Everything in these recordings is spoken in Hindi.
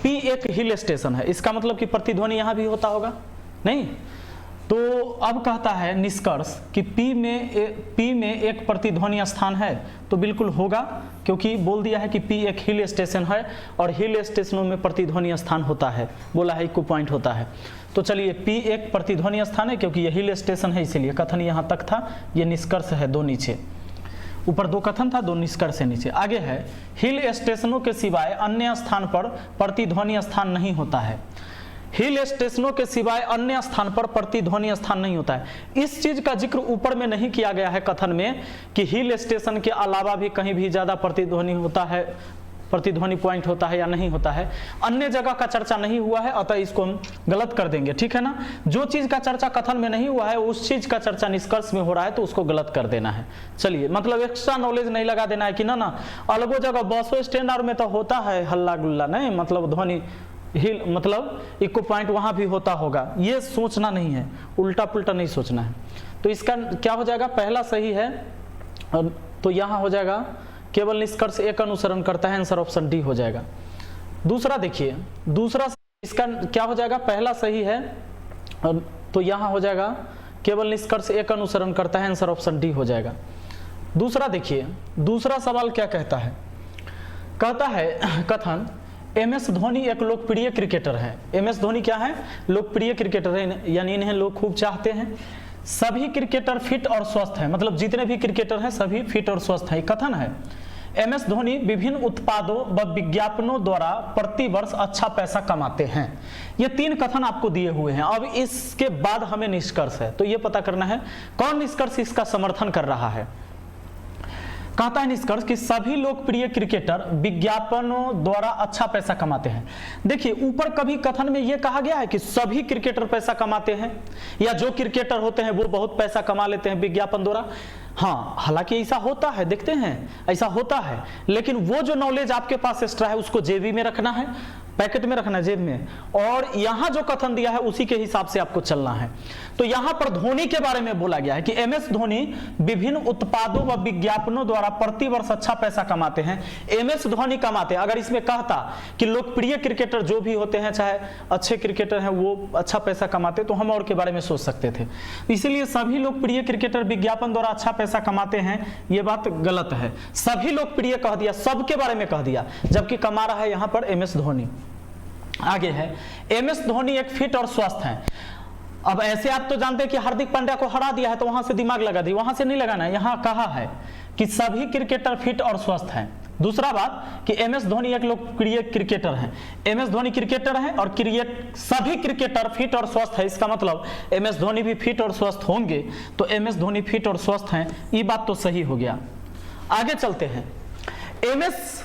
P एक हिल स्टेशन है, इसका मतलब कि प्रतिध्वनि यहाँ भी होता होगा नहीं। तो अब कहता है निष्कर्ष कि P में एक प्रतिध्वनि स्थान है, तो बिल्कुल होगा, क्योंकि बोल दिया है कि P एक हिल स्टेशन है और हिल स्टेशनों में प्रतिध्वनि स्थान होता है, बोला है इको पॉइंट होता है। तो चलिए P एक प्रतिध्वनि स्थान है क्योंकि ये हिल स्टेशन है, इसीलिए कथन यहाँ तक था, ये निष्कर्ष है, दो नीचे, ऊपर दो कथन था, दो निष्कर्ष है नीचे। आगे है हिल स्टेशनों के सिवाय अन्य स्थान पर प्रतिध्वनि स्थान नहीं होता है। हिल स्टेशनों के सिवाय अन्य स्थान पर प्रतिध्वनि स्थान नहीं होता है। इस चीज का जिक्र ऊपर में नहीं किया गया है कथन में कि हिल स्टेशन के अलावा भी कहीं भी ज्यादा प्रतिध्वनि होता है, प्रतिध्वनि पॉइंट होता है या नहीं होता है, अन्य जगह का चर्चा नहीं हुआ है, अतः इसको हम गलत कर देंगे, ठीक है ना। जो चीज का चर्चा कथन में नहीं हुआ है उस चीज का चर्चा निष्कर्ष में हो रहा है, तो उसको गलत कर देना है। चलिए, मतलब एक्स्ट्रा नॉलेज नहीं लगा देना है कि ना अलगो जगह बसों स्टैंड और में तो होता है हल्ला गुल्ला, नहीं मतलब ध्वनि हिल मतलब इको पॉइंट वहां भी होता होगा, ये सोचना नहीं है, उल्टा पुल्टा नहीं सोचना है। तो इसका क्या हो जाएगा, पहला सही है, तो यहां हो जाएगा केवल निष्कर्ष एक अनुसरण करता है, आंसर ऑप्शन डी हो जाएगा। दूसरा देखिए, दूसरा इसका क्या हो जाएगा, पहला सही है, तो यहां हो जाएगा केवल निष्कर्ष एक अनुसरण करता है, आंसर ऑप्शन डी हो जाएगा। दूसरा देखिए, दूसरा सवाल क्या कहता है, कहता है कथन MS धोनी एक लोकप्रिय क्रिकेटर है। MS धोनी क्या है, लोकप्रिय क्रिकेटर है, यानी इन्हें लोग खूब चाहते हैं। सभी क्रिकेटर फिट और स्वस्थ हैं, मतलब जितने भी क्रिकेटर हैं सभी फिट और स्वस्थ हैं, कथन है। MS धोनी विभिन्न उत्पादों व विज्ञापनों द्वारा प्रति वर्ष अच्छा पैसा कमाते हैं। ये तीन कथन आपको दिए हुए हैं। अब इसके बाद हमें निष्कर्ष है, तो ये पता करना है कौन निष्कर्ष इसका समर्थन कर रहा है। कहता है निष्कर्ष कि सभी लोकप्रिय क्रिकेटर विज्ञापनों द्वारा अच्छा पैसा कमाते हैं। देखिए, ऊपर कभी कथन में यह कहा गया है कि सभी क्रिकेटर पैसा कमाते हैं या जो क्रिकेटर होते हैं वो बहुत पैसा कमा लेते हैं विज्ञापन द्वारा। हाँ, हालांकि ऐसा होता है, देखते हैं ऐसा होता है, लेकिन वो जो नॉलेज आपके पास एक्स्ट्रा है उसको जेबी में रखना है, पैकेट में रखना है, जेब में, और यहां जो कथन दिया है उसी के हिसाब से आपको चलना है। तो यहां पर धोनी के बारे में बोला गया है कि MS धोनी विभिन्न उत्पादों व विज्ञापनों द्वारा प्रति वर्ष अच्छा पैसा कमाते हैं। MS धोनी कमाते हैं। अगर इसमें कहता कि लोकप्रिय क्रिकेटर जो भी होते हैं, चाहे अच्छे क्रिकेटर हैं, वो अच्छा पैसा कमाते, तो हम और के बारे में सोच सकते थे। इसलिए सभी लोकप्रिय क्रिकेटर विज्ञापन द्वारा अच्छा पैसा कमाते हैं, ये बात गलत है। सभी लोकप्रिय कह दिया, सबके बारे में कह दिया, जबकि कमा रहा है यहां पर MS धोनी। आगे है MS धोनी एक फिट और स्वस्थ हैं। अब ऐसे आप तो जानते हैं कि हार्दिक पांड्या को हरा दिया है तो वहां से दिमाग लगा दी, वहां से नहीं लगाना है। यहां कहा है कि सभी क्रिकेटर फिट और स्वस्थ हैं। दूसरा बात कि MS धोनी एक लोकप्रिय क्रिकेटर हैं। MS धोनी क्रिकेटर हैं और सभी क्रिकेटर फिट और स्वस्थ है, इसका मतलब MS धोनी भी फिट और स्वस्थ होंगे, तो MS धोनी फिट और स्वस्थ हैं, ये बात तो सही हो गया। आगे चलते हैं। MS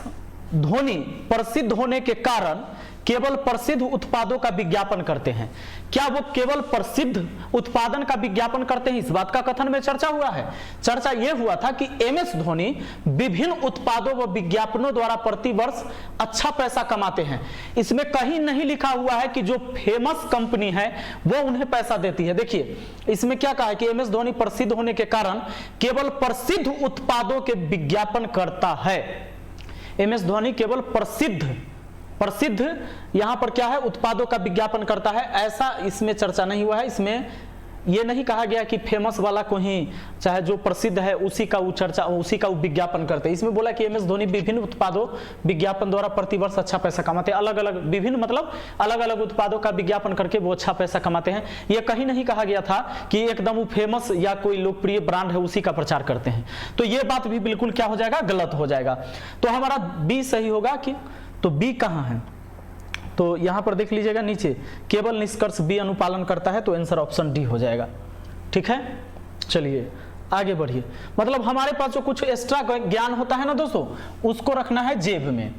धोनी प्रसिद्ध होने के कारण केवल प्रसिद्ध उत्पादों का विज्ञापन करते हैं। क्या वो केवल प्रसिद्ध उत्पादन का विज्ञापन करते हैं, इस बात का कथन में चर्चा हुआ है। चर्चा यह हुआ था कि MS धोनी विभिन्न उत्पादों व विज्ञापनों द्वारा प्रति वर्ष अच्छा पैसा कमाते हैं। इसमें कहीं नहीं लिखा हुआ है कि जो फेमस कंपनी है वो उन्हें पैसा देती है। देखिए, इसमें क्या कहा है कि MS धोनी प्रसिद्ध होने के कारण केवल प्रसिद्ध उत्पादों के विज्ञापन करता है। MS धोनी केवल प्रसिद्ध यहां पर क्या है, उत्पादों का विज्ञापन करता है, ऐसा इसमें चर्चा नहीं हुआ है। इसमें यह नहीं कहा गया कि फेमस वाला को ही, चाहे जो प्रसिद्ध है उसी का वो चर्चा, उसी का वो विज्ञापन करते हैं। इसमें बोला कि MS धोनी विभिन्न उत्पादों विज्ञापन द्वारा प्रति वर्ष अच्छा पैसा कमाते हैं। अलग अलग विभिन्न मतलब अलग अलग उत्पादों का विज्ञापन करके वो अच्छा पैसा कमाते हैं। यह कहीं नहीं कहा गया था कि एकदम वो फेमस या कोई लोकप्रिय ब्रांड है उसी का प्रचार करते हैं। तो ये बात भी बिल्कुल क्या हो जाएगा, गलत हो जाएगा। तो हमारा बी सही होगा। कि तो बी कहाँ है, तो यहां पर देख लीजिएगा नीचे, केवल निष्कर्ष बी अनुपालन करता है, तो आंसर ऑप्शन डी हो जाएगा। ठीक है, चलिए आगे बढ़िए। मतलब हमारे पास जो कुछ एक्स्ट्रा ज्ञान होता है ना दोस्तों, उसको रखना है जेब में।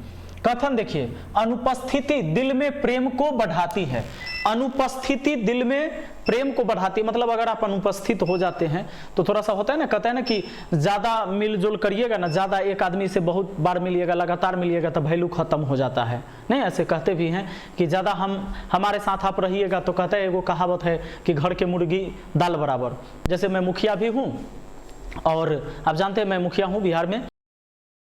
कथन देखिए, अनुपस्थिति दिल में प्रेम को बढ़ाती है। अनुपस्थिति दिल में प्रेम को बढ़ाती है, मतलब अगर आप अनुपस्थित हो जाते हैं तो थोड़ा सा होता है ना, कहते हैं ना कि ज्यादा मिलजुल करिएगा ना, ज्यादा एक आदमी से बहुत बार मिलिएगा, लगातार मिलिएगा तो वैल्यू खत्म हो जाता है। नहीं, ऐसे कहते भी हैं कि ज्यादा हमारे साथ आप रहिएगा तो कहते हैं, एगो कहावत है कि घर के मुर्गी दाल बराबर। जैसे मैं मुखिया भी हूँ और आप जानते हैं मैं मुखिया हूँ बिहार में,